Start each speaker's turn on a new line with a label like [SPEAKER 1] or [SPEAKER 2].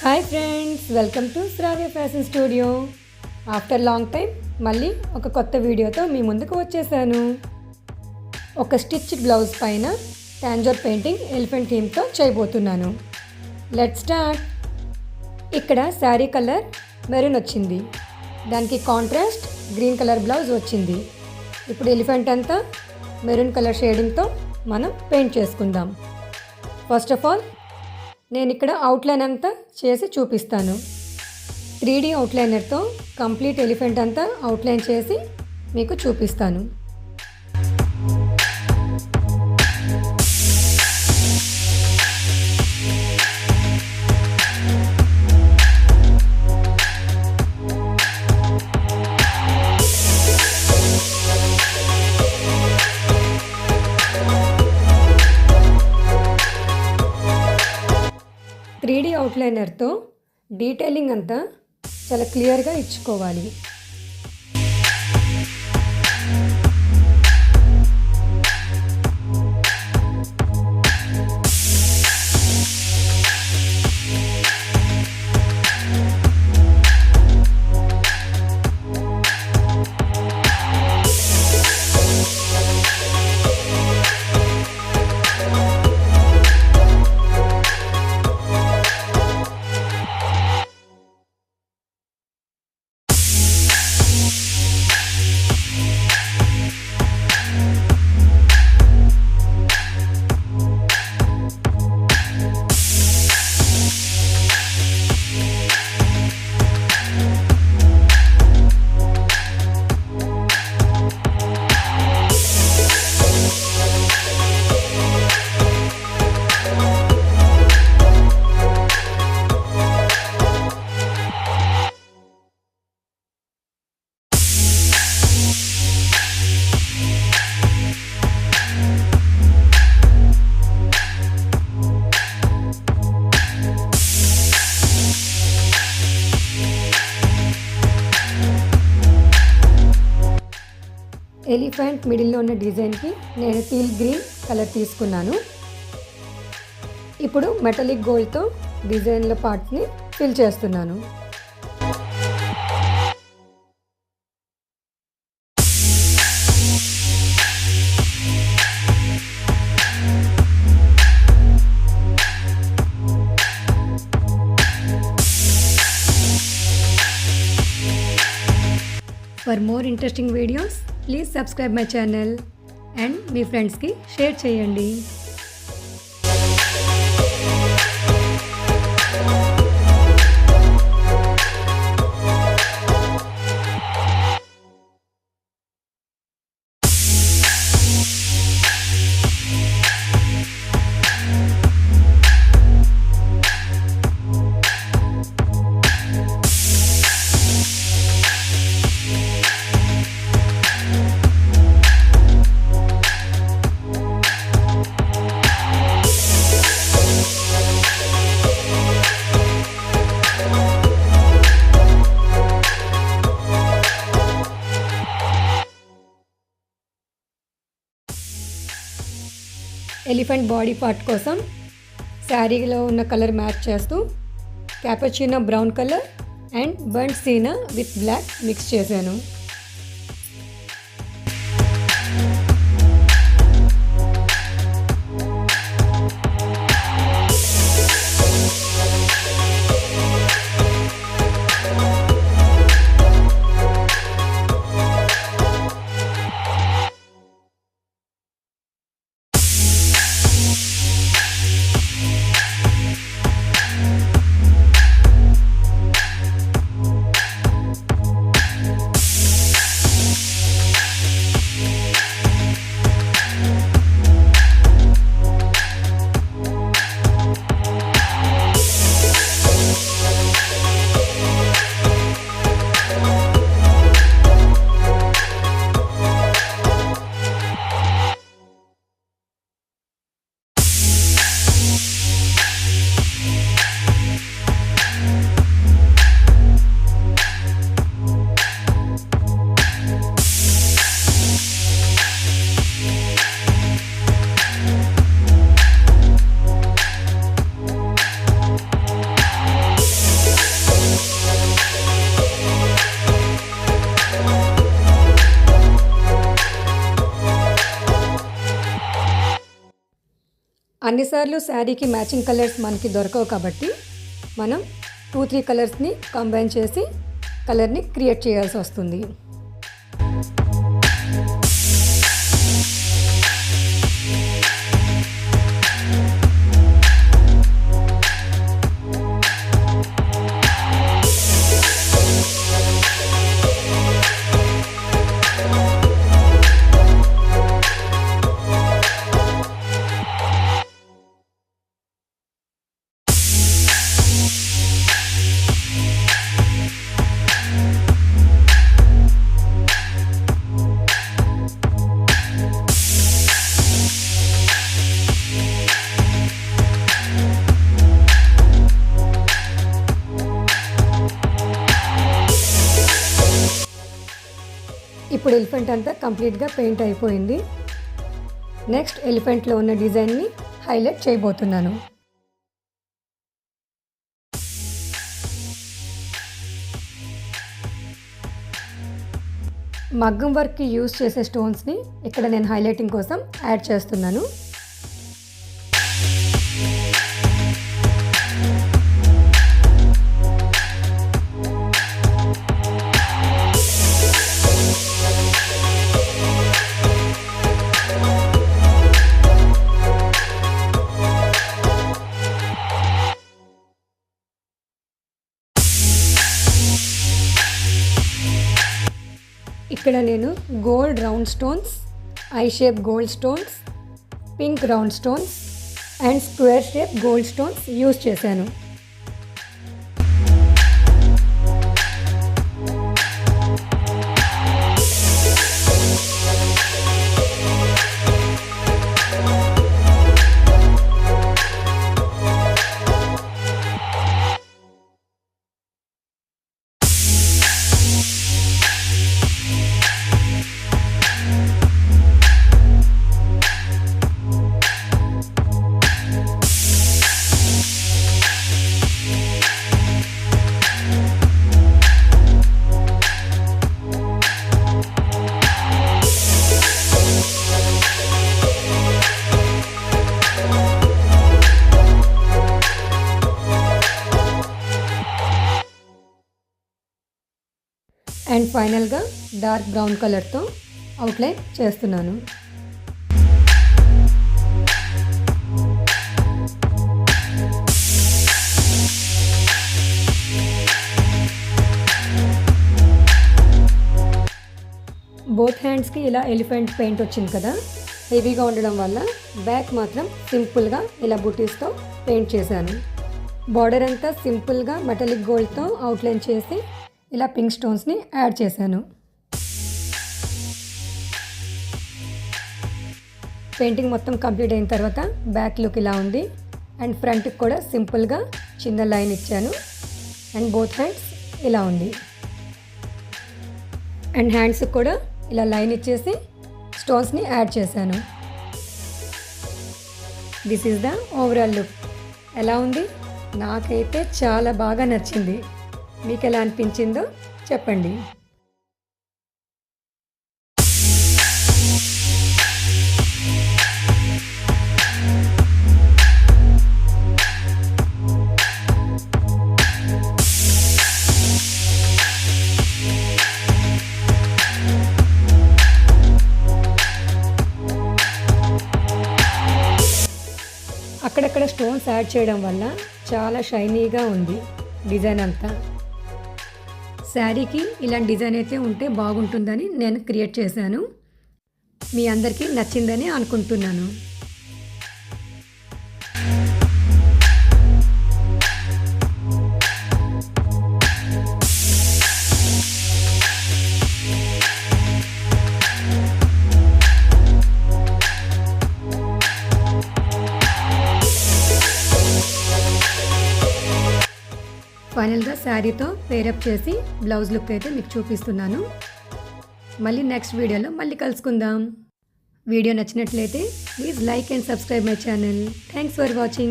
[SPEAKER 1] Hi friends, welcome to Shravya fashion studio. After long time మళ్ళీ ఒక కొత్త వీడియోతో మీ ముందుకు వచ్చేసాను. ఒక స్టిచ్డ్ బ్లౌజ్ పైన టాంజర్ పెయింటింగ్ ఎలిఫెంట్ థీమ్తో చేయబోతున్నాను. Let's start. ఇక్కడ శారీ కలర్ మెరూన్ వచ్చింది, దానికి కాంట్రాస్ట్ గ్రీన్ కలర్ బ్లౌజ్ వచ్చింది. ఇప్పుడు ఎలిఫెంట్ అంతా మెరూన్ కలర్ షేడింగ్తో మనం పెయింట్ చేసుకుందాం. ఫస్ట్ ఆఫ్ ఆల్ నేను ఇక్కడ అవుట్లైన్ అంతా చేసి చూపిస్తాను. 3D అవుట్లైనర్తో కంప్లీట్ ఎలిఫెంట్ అంతా అవుట్లైన్ చేసి మీకు చూపిస్తాను. అవుట్లైనర్తో డీటెయిలింగ్ అంతా చాలా క్లియర్గా ఇచ్చుకోవాలి. ఎలిఫెంట్ మిడిల్లో ఉన్న డిజైన్కి నేను టీల్ గ్రీన్ కలర్ తీసుకున్నాను. ఇప్పుడు మెటాలిక్ గోల్డ్తో డిజైన్ల పార్ట్స్ని ఫిల్ చేస్తున్నాను. For more interesting videos, please subscribe my channel and మీ ఫ్రెండ్స్కి షేర్ చేయండి. ఎలిఫెంట్ బాడీ పార్ట్ కోసం శారీలో ఉన్న కలర్ మ్యాచ్ చేస్తూ cappuccino brown colour and burnt sienna with black mix చేశాను. కొన్నిసార్లు శారీకి మ్యాచింగ్ కలర్స్ మనకి దొరకవు కాబట్టి మనం 2-3 కలర్స్ని కంబైన్ చేసి కలర్ని క్రియేట్ చేయాల్సి వస్తుంది. ఇప్పుడు ఎలిఫెంట్ అంతా కంప్లీట్గా పెయింట్ అయిపోయింది. నెక్స్ట్ ఎలిఫెంట్లో ఉన్న డిజైన్ని హైలైట్ చేయబోతున్నాను. మగ్గం వర్క్కి యూజ్ చేసే స్టోన్స్ని ఇక్కడ నేను హైలైటింగ్ కోసం యాడ్ చేస్తున్నాను. ఇక్కడ నేను gold round stones, I shape gold stones, pink round stones and square shape gold stones use చేశాను. అండ్ ఫైనల్గా డార్క్ బ్రౌన్ కలర్తో అవుట్లైన్ చేస్తున్నాను. బోత్ హ్యాండ్స్కి ఇలా ఎలిఫెంట్ పెయింట్ వచ్చింది కదా, హెవీగా ఉండడం వల్ల బ్యాక్ మాత్రం సింపుల్గా ఇలా బుటీస్తో పెయింట్ చేశాను. బార్డర్ అంతా సింపుల్గా మెటాలిక్ గోల్డ్తో అవుట్లైన్ చేసి ఇలా పింక్ స్టోన్స్ని యాడ్ చేశాను. పెయింటింగ్ మొత్తం కంప్లీట్ అయిన తర్వాత బ్యాక్ లుక్ ఇలా ఉంది. అండ్ ఫ్రంట్కి కూడా సింపుల్గా చిన్న లైన్ ఇచ్చాను. అండ్ బోత్ హ్యాండ్స్ ఇలా ఉంది. అండ్ హ్యాండ్స్కి కూడా ఇలా లైన్ ఇచ్చేసి స్టోన్స్ని యాడ్ చేశాను. This is the overall look. ఎలా ఉంది? నాకైతే చాలా బాగా నచ్చింది. మీకు ఎలా అనిపించిందో చెప్పండి. అక్కడక్కడ స్టోన్స్ యాడ్ చేయడం వల్ల చాలా షైనీగా ఉంది డిజైన్ అంతా. శారీకి ఇలాంటి డిజైన్ అయితే ఉంటే బాగుంటుందని నేను క్రియేట్ చేశాను. మీ అందరికీ నచ్చిందని అనుకుంటున్నాను. ఫైనల్గా శారీతో పేరప్ చేసి బ్లౌజ్ లుక్ అయితే మీకు చూపిస్తున్నాను. మళ్ళీ నెక్స్ట్ వీడియోలో మళ్ళీ కలుసుకుందాం. వీడియో నచ్చినట్లయితే please like and subscribe my channel. Thanks for watching.